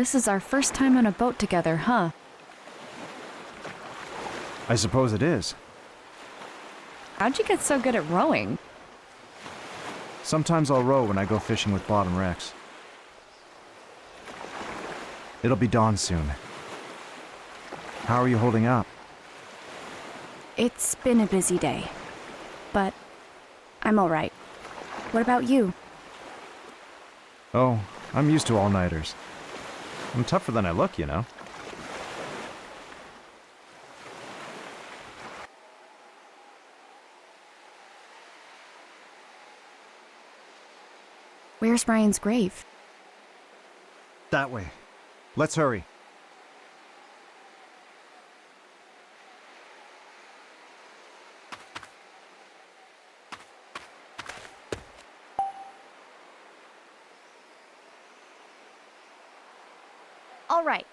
This is our first time on a boat together, huh? I suppose it is. How'd you get so good at rowing? Sometimes I'll row when I go fishing with Bob and Rex. It'll be dawn soon. How are you holding up? It's been a busy day, but I'm all right. What about you? Oh, I'm used to all-nighters. I'm tougher than I look, you know. Where's Ryan's grave? That way. Let's hurry. All right.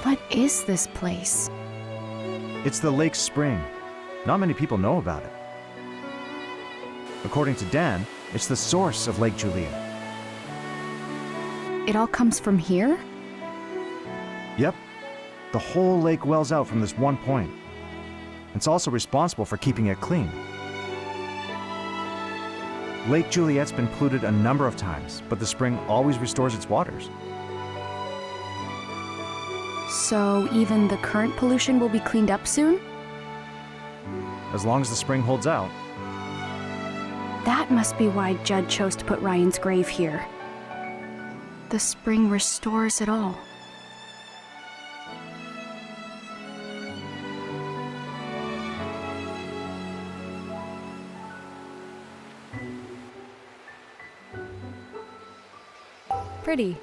What is this place? It's the lake spring. Not many people know about it. According to Dan, it's the source of Lake Julia. It all comes from here? Yep. The whole lake wells out from this one point. It's also responsible for keeping it clean. Lake Juliet's been polluted a number of times, but the spring always restores its waters. So even the current pollution will be cleaned up soon? As long as the spring holds out. That must be why Judd chose to put Ryan's grave here. The spring restores it all. Pretty.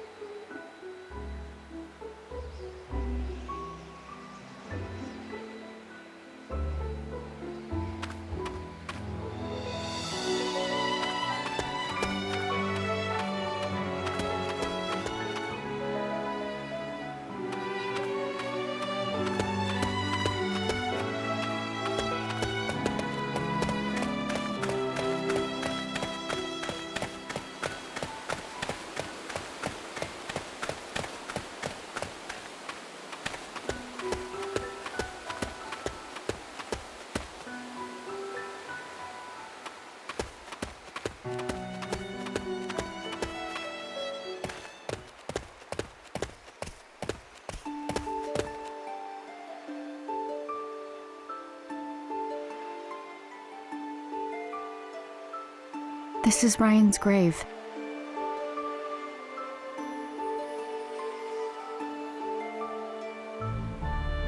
This is Ryan's grave.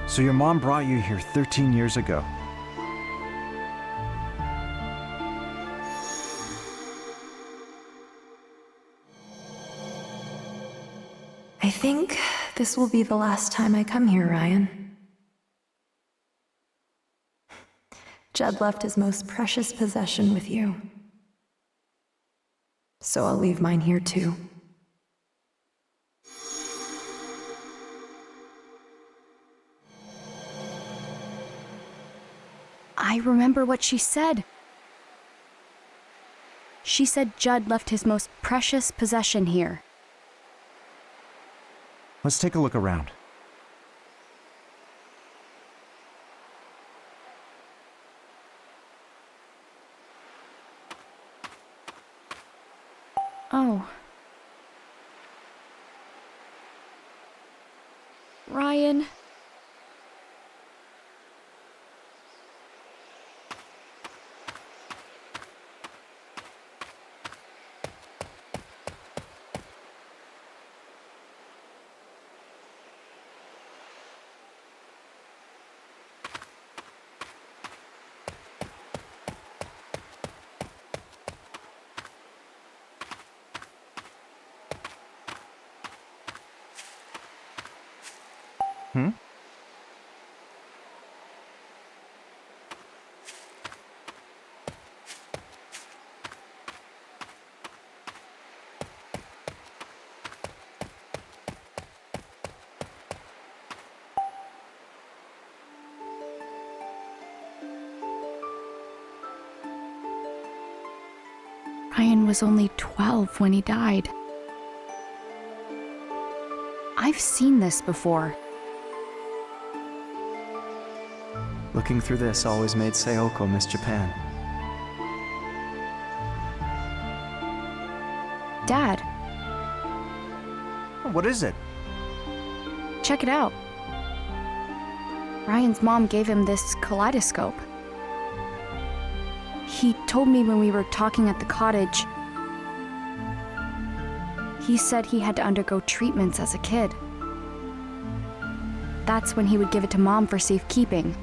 So your mom brought you here 13 years ago. I think this will be the last time I come here, Ryan. Judd left his most precious possession with you. So I'll leave mine here too. I remember what she said. She said Judd left his most precious possession here. Let's take a look around. Oh. Ryan. Hmm? Ryan was only 12 when he died. I've seen this before. Looking through this always made Sayoko miss Japan. Dad, What is it? check it out. Ryan's mom gave him this kaleidoscope. He told me when we were talking at the cottage. He said he had to undergo treatments as a kid. That's when he would give it to Mom for safekeeping.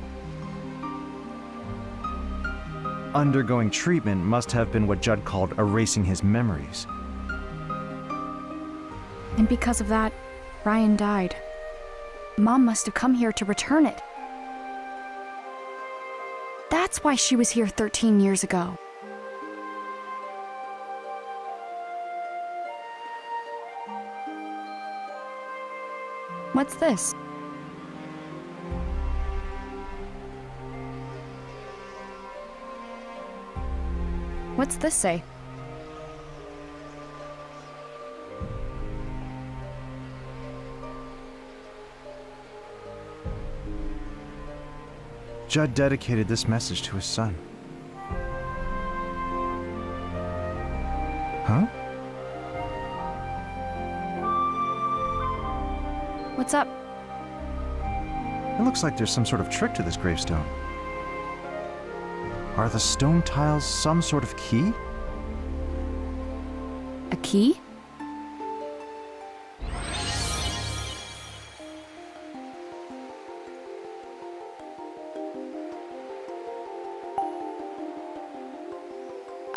Undergoing treatment must have been what Judd called erasing his memories. And because of that, Ryan died. Mom must have come here to return it. That's why she was here 13 years ago. What's this? What's this say? Judd dedicated this message to his son. Huh? What's up? It looks like there's some sort of trick to this gravestone. Are the stone tiles some sort of key? A key?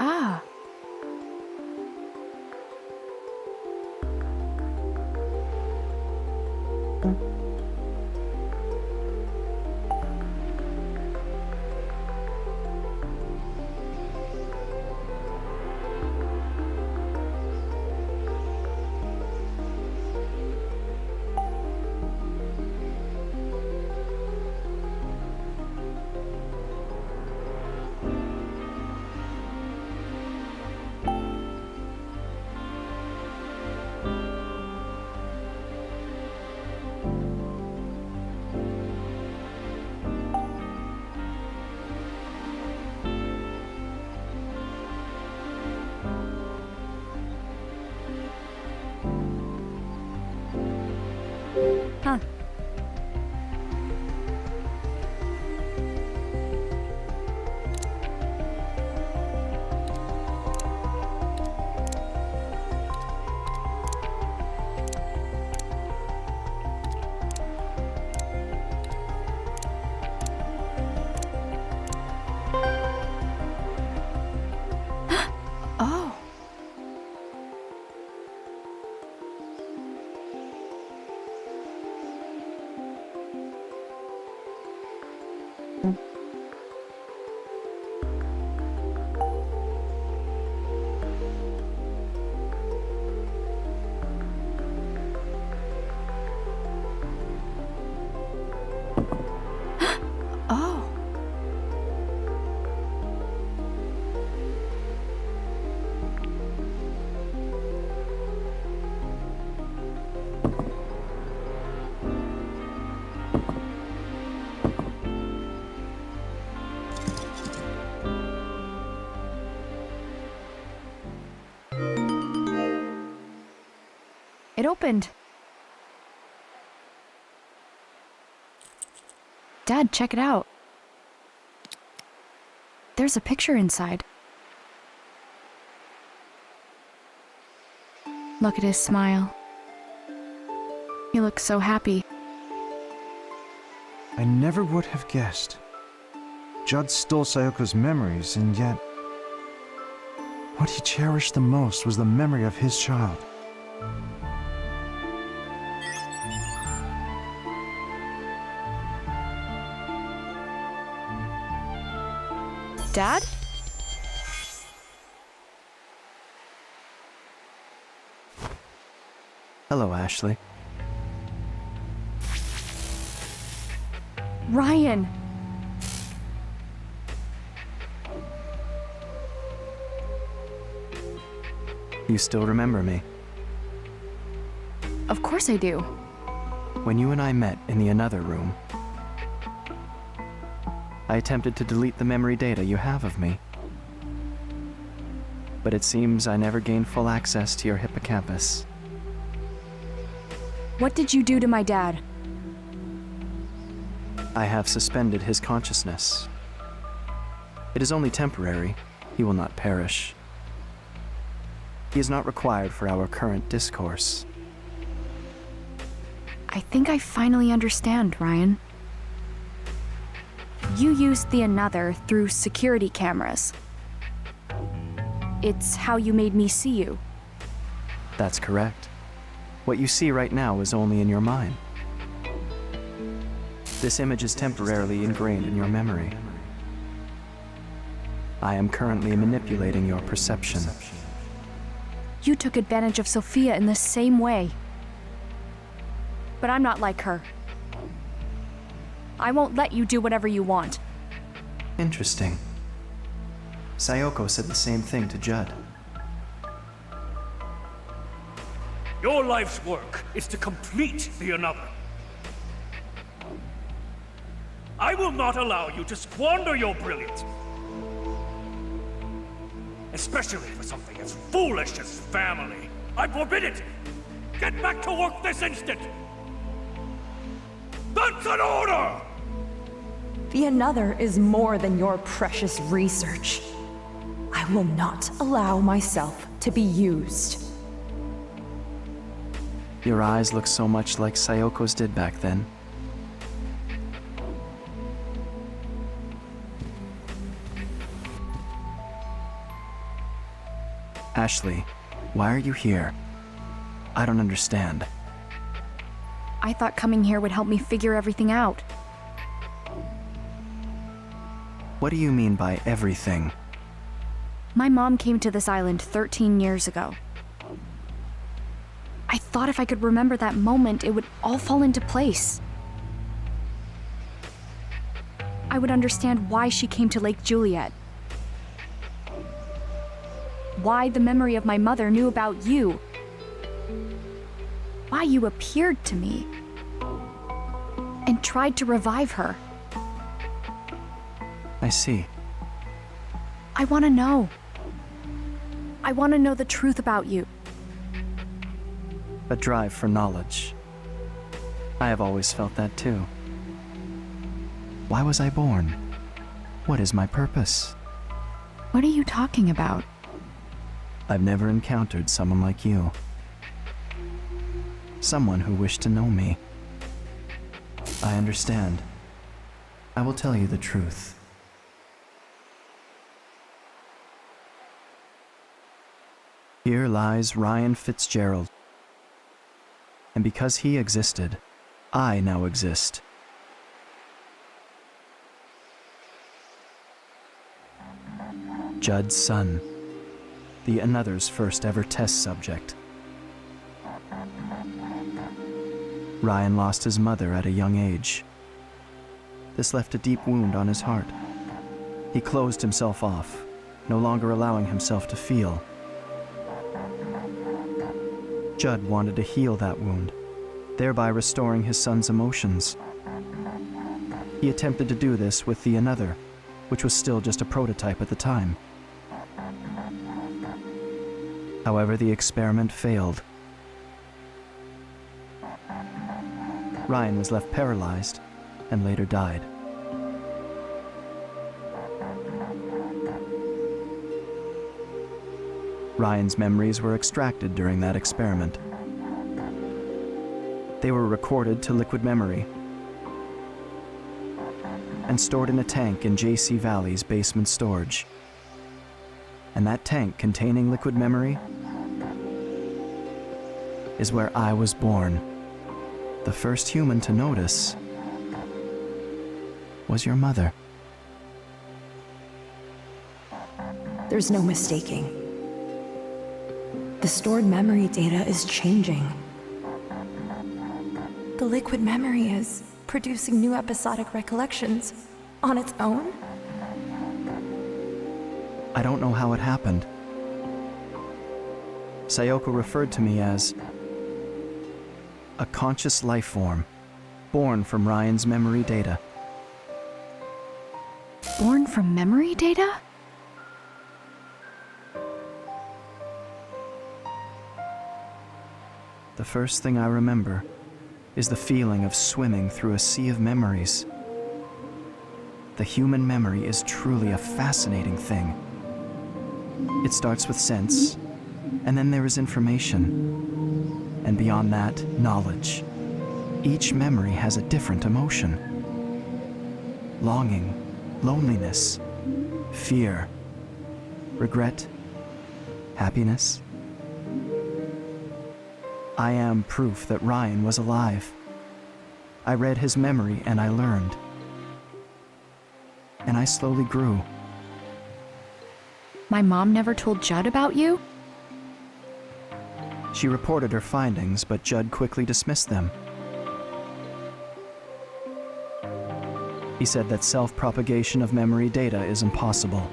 Ah. It opened. Dad, check it out. There's a picture inside. Look at his smile. He looks so happy. I never would have guessed. Judd stole Sayoko's memories, and yet what he cherished the most was the memory of his child. Dad? Hello, Ashley. Ryan! You still remember me? Of course I do. When you and I met in the another room, I attempted to delete the memory data you have of me. But it seems I never gained full access to your hippocampus. What did you do to my dad? I have suspended his consciousness. It is only temporary. He will not perish. He is not required for our current discourse. I think I finally understand, Ryan. You used the another through security cameras. It's how you made me see you. That's correct. What you see right now is only in your mind. This image is temporarily ingrained in your memory. I am currently manipulating your perception. You took advantage of Sophia in the same way. But I'm not like her. I won't let you do whatever you want. Interesting. Sayoko said the same thing to Judd. Your life's work is to complete the another. I will not allow you to squander your brilliance. Especially for something as foolish as family. I forbid it! Get back to work this instant! That's an order! The another is more than your precious research. I will not allow myself to be used. Your eyes look so much like Sayoko's did back then. Ashley, why are you here? I don't understand. I thought coming here would help me figure everything out. What do you mean by everything? My mom came to this island 13 years ago. I thought if I could remember that moment, it would all fall into place. I would understand why she came to Lake Juliet. Why the memory of my mother knew about you. Why you appeared to me and tried to revive her. I see. I want to know. I want to know the truth about you. A drive for knowledge. I have always felt that too. Why was I born? What is my purpose? What are you talking about? I've never encountered someone like you. Someone who wished to know me. I understand. I will tell you the truth. Here lies Ryan Fitzgerald. And because he existed, I now exist. Judd's son. The another's first ever test subject. Ryan lost his mother at a young age. This left a deep wound on his heart. He closed himself off, no longer allowing himself to feel. Judd wanted to heal that wound, thereby restoring his son's emotions. He attempted to do this with the another, which was still just a prototype at the time. However, the experiment failed. Ryan was left paralyzed and later died. Ryan's memories were extracted during that experiment. They were recorded to liquid memory and stored in a tank in J.C. Valley's basement storage. And that tank containing liquid memory is where I was born. The first human to notice was your mother. There's no mistaking. The stored memory data is changing. The liquid memory is producing new episodic recollections on its own? I don't know how it happened. Sayoko referred to me as a conscious life form, born from Ryan's memory data. Born from memory data? The first thing I remember is the feeling of swimming through a sea of memories. The human memory is truly a fascinating thing. It starts with sense, and then there is information. And beyond that, knowledge. Each memory has a different emotion. Longing, loneliness, fear, regret, happiness. I am proof that Ryan was alive. I read his memory and I learned. And I slowly grew. My mom never told Judd about you? She reported her findings, but Judd quickly dismissed them. He said that self-propagation of memory data is impossible.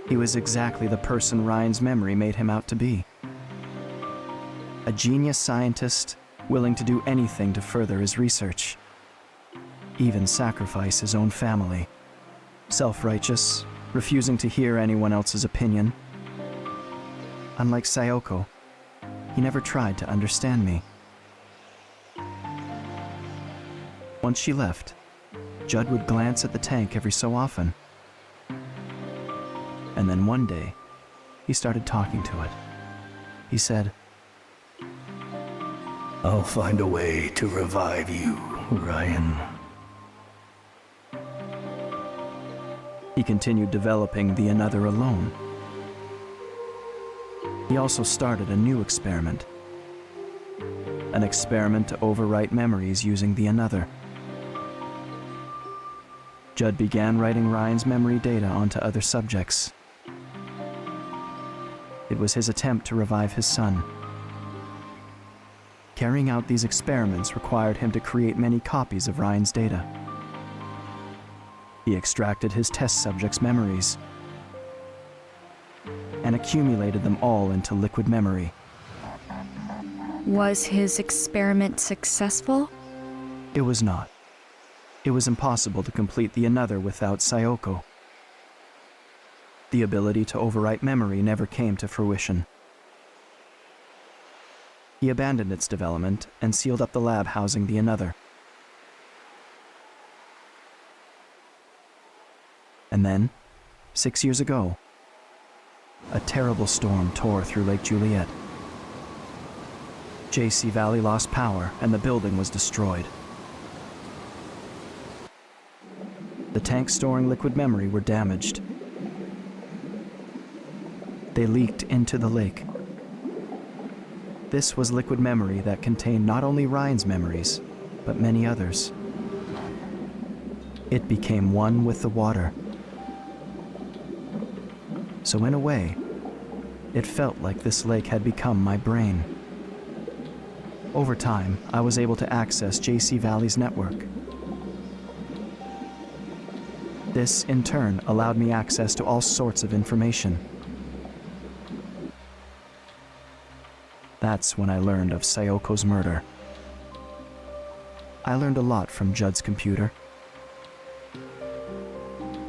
He was exactly the person Ryan's memory made him out to be. A genius scientist willing to do anything to further his research. Even sacrifice his own family. Self-righteous, refusing to hear anyone else's opinion. Unlike Sayoko, he never tried to understand me. Once she left, Judd would glance at the tank every so often. And then one day, he started talking to it. He said, I'll find a way to revive you, Ryan. He continued developing the Another alone. He also started a new experiment. An experiment to overwrite memories using the Another. Judd began writing Ryan's memory data onto other subjects. It was his attempt to revive his son. Carrying out these experiments required him to create many copies of Ryan's data. He extracted his test subjects' memories and accumulated them all into liquid memory. Was his experiment successful? It was not. It was impossible to complete the Another without Sayoko. The ability to overwrite memory never came to fruition. He abandoned its development and sealed up the lab housing the Another. And then, 6 years ago, a terrible storm tore through Lake Juliet. J.C. Valley lost power and the building was destroyed. The tanks storing liquid memory were damaged. They leaked into the lake. This was liquid memory that contained not only Ryan's memories, but many others. It became one with the water. So in a way, it felt like this lake had become my brain. Over time, I was able to access J.C. Valley's network. This, in turn, allowed me access to all sorts of information. That's when I learned of Sayoko's murder. I learned a lot from Judd's computer,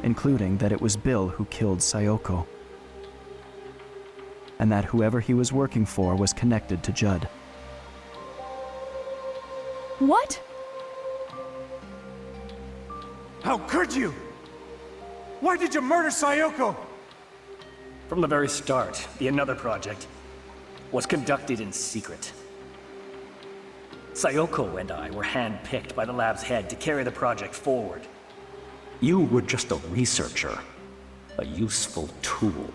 including that it was Bill who killed Sayoko, and that whoever he was working for was connected to Judd. What? How could you? Why did you murder Sayoko? From the very start, the Another project was conducted in secret. Sayoko and I were handpicked by the lab's head to carry the project forward. You were just a researcher, a useful tool.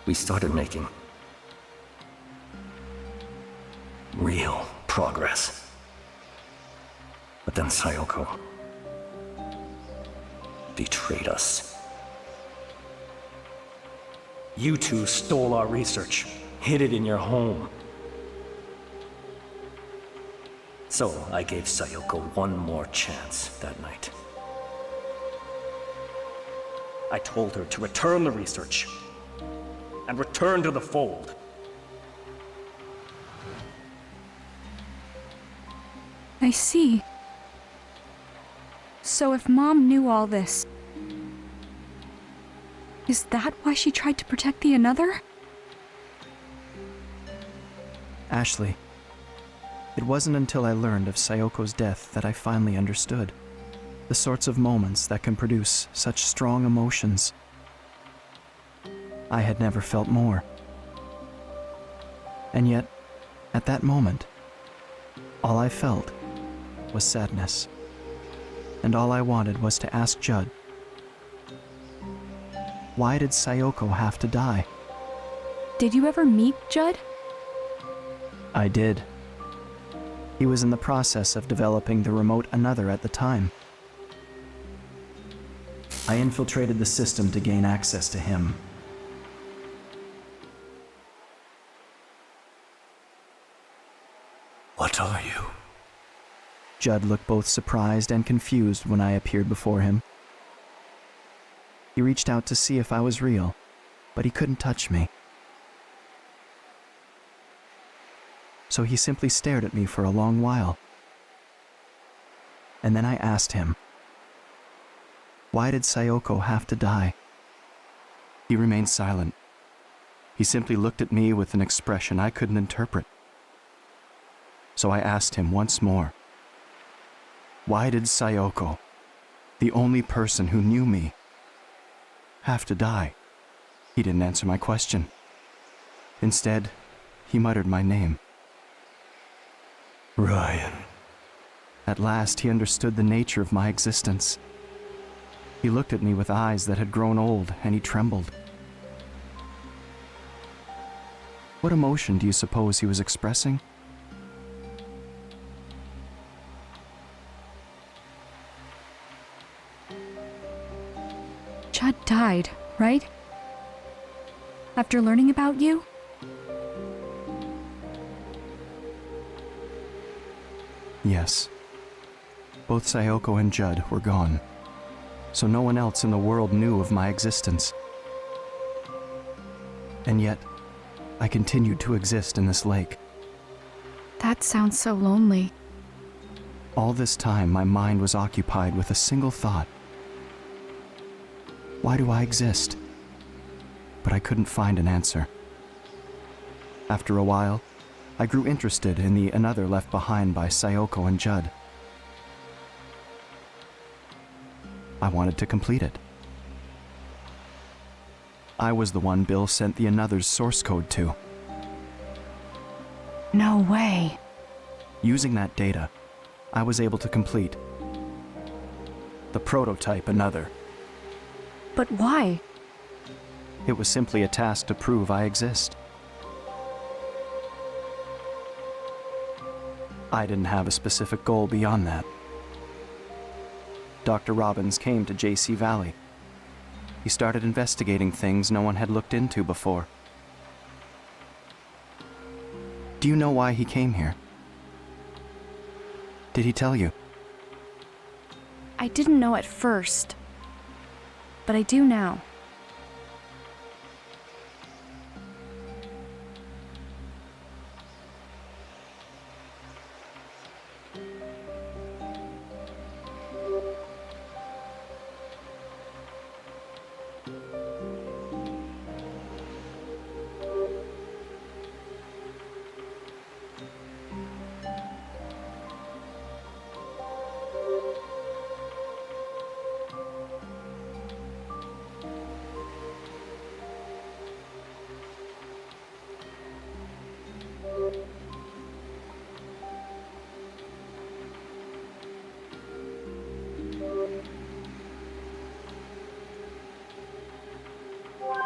We started making real progress. But then Sayoko betrayed us. You two stole our research, hid it in your home. So I gave Sayoko one more chance that night. I told her to return the research and return to the fold. I see. So if Mom knew all this, is that why she tried to protect the Another? Ashley, it wasn't until I learned of Sayoko's death that I finally understood the sorts of moments that can produce such strong emotions. I had never felt more. And yet, at that moment, all I felt was sadness. And all I wanted was to ask Judd, why did Sayoko have to die? Did you ever meet Judd? I did. He was in the process of developing the remote Another at the time. I infiltrated the system to gain access to him. What are you? Judd looked both surprised and confused when I appeared before him. He reached out to see if I was real, but he couldn't touch me. So he simply stared at me for a long while. And then I asked him, why did Sayoko have to die? He remained silent. He simply looked at me with an expression I couldn't interpret. So I asked him once more, why did Sayoko, the only person who knew me, have to die? He didn't answer my question. Instead, he muttered my name. Ryan. At last, he understood the nature of my existence. He looked at me with eyes that had grown old, and he trembled. What emotion do you suppose he was expressing? Judd died, right? After learning about you? Yes. Both Sayoko and Judd were gone, so no one else in the world knew of my existence. And yet, I continued to exist in this lake. That sounds so lonely. All this time, my mind was occupied with a single thought. Why do I exist? But I couldn't find an answer. After a while, I grew interested in the Another left behind by Sayoko and Judd. I wanted to complete it. I was the one Bill sent the Another's source code to. No way. Using that data, I was able to complete the prototype Another. But why? It was simply a task to prove I exist. I didn't have a specific goal beyond that. Dr. Robbins came to JC Valley. He started investigating things no one had looked into before. Do you know why he came here? Did he tell you? I didn't know at first, but I do now.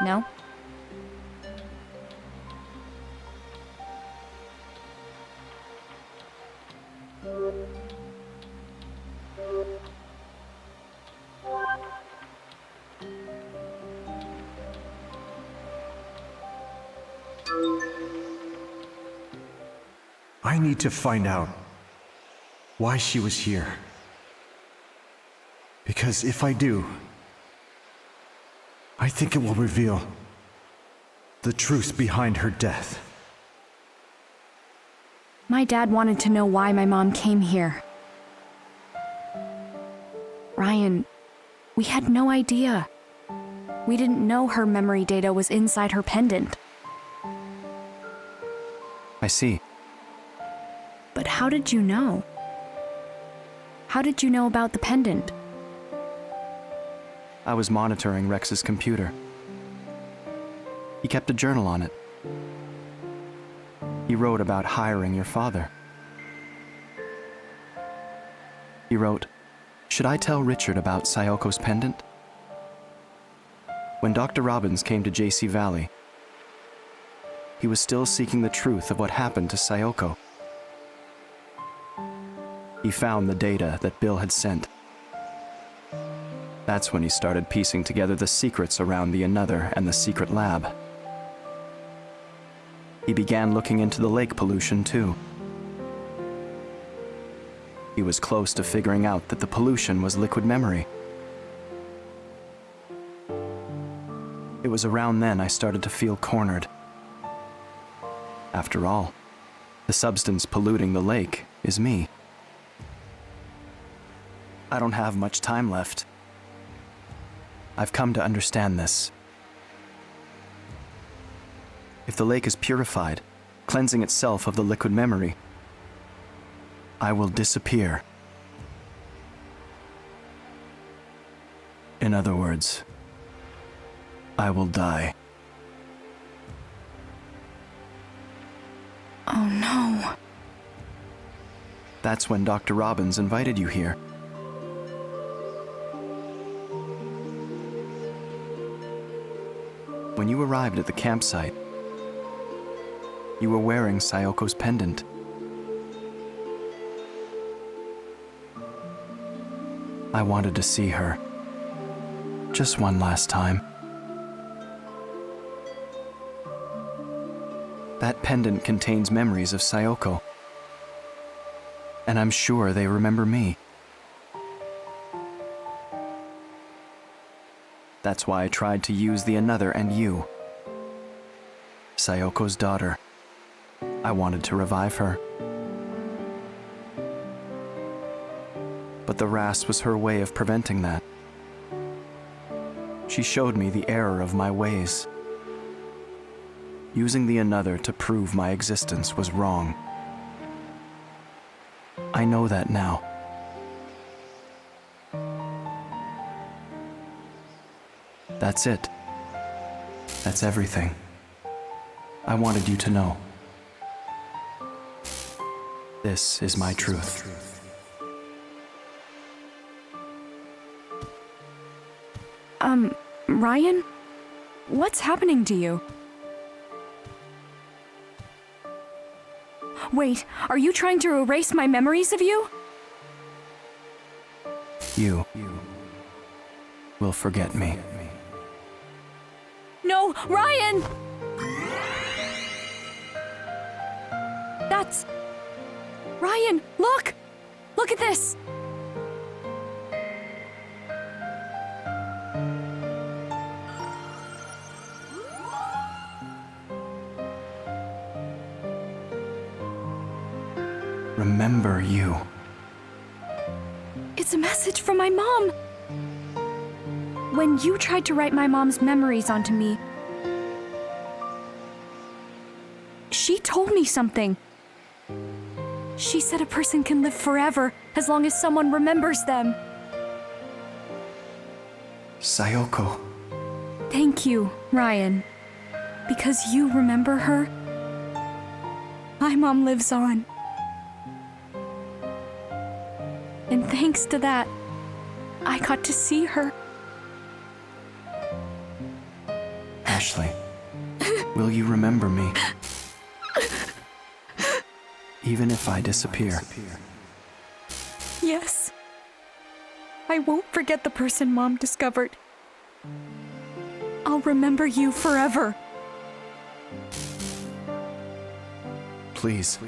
No? I need to find out why she was here. Because if I do, I think it will reveal the truth behind her death. My dad wanted to know why my mom came here. Ryan, we had no idea. We didn't know her memory data was inside her pendant. I see. But how did you know? How did you know about the pendant? I was monitoring Rex's computer. He kept a journal on it. He wrote about hiring your father. He wrote, "Should I tell Richard about Sayoko's pendant?" When Dr. Robbins came to JC Valley, he was still seeking the truth of what happened to Sayoko. He found the data that Bill had sent. That's when he started piecing together the secrets around the Another and the secret lab. He began looking into the lake pollution too. He was close to figuring out that the pollution was liquid memory. It was around then I started to feel cornered. After all, the substance polluting the lake is me. I don't have much time left. I've come to understand this. If the lake is purified, cleansing itself of the liquid memory, I will disappear. In other words, I will die. Oh no. That's when Dr. Robbins invited you here. When you arrived at the campsite, you were wearing Sayoko's pendant. I wanted to see her. Just one last time. That pendant contains memories of Sayoko. And I'm sure they remember me. That's why I tried to use the Another and you. Sayoko's daughter. I wanted to revive her. But the RAS was her way of preventing that. She showed me the error of my ways. Using the Another to prove my existence was wrong. I know that now. That's it. That's everything. I wanted you to know. This is my truth. Ryan? What's happening to you? Wait, are you trying to erase my memories of you? You will forget me. No, Ryan! That's... Ryan, look! Look at this! Remember you. It's a message from my mom! When you tried to write my mom's memories onto me, she told me something. She said a person can live forever as long as someone remembers them. Sayoko. Thank you, Ryan. Because you remember her, my mom lives on. And thanks to that, I got to see her. Ashley, will you remember me? Even if I disappear. Yes. I won't forget the person Mom discovered. I'll remember you forever. Please,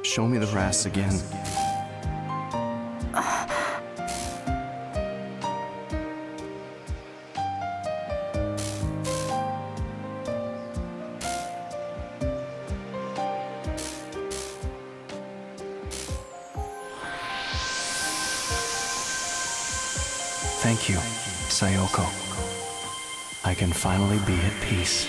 show me the rats again. Thank you, Sayoko. I can finally be at peace.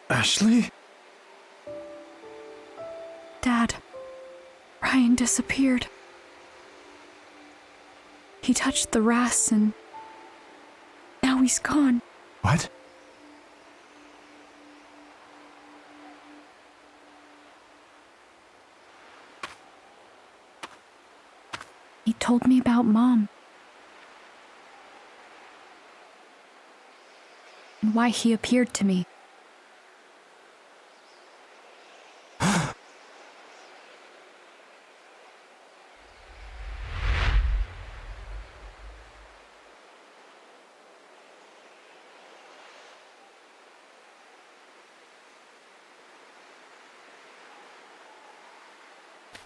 Ashley? Dad, Ryan disappeared. He touched the rats and now he's gone. What? He told me about Mom. And why he appeared to me.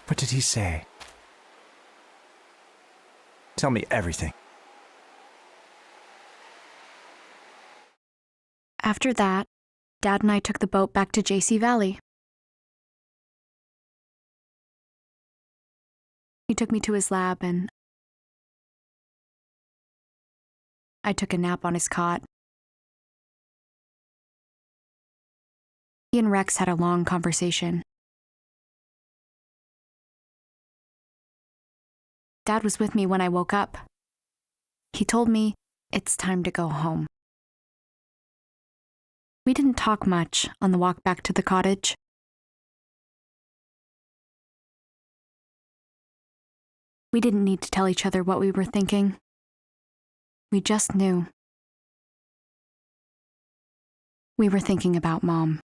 What did he say? Tell me everything. After that, Dad and I took the boat back to JC Valley. He took me to his lab and I took a nap on his cot. He and Rex had a long conversation. Dad was with me when I woke up. He told me it's time to go home. We didn't talk much on the walk back to the cottage. We didn't need to tell each other what we were thinking. We just knew. We were thinking about Mom.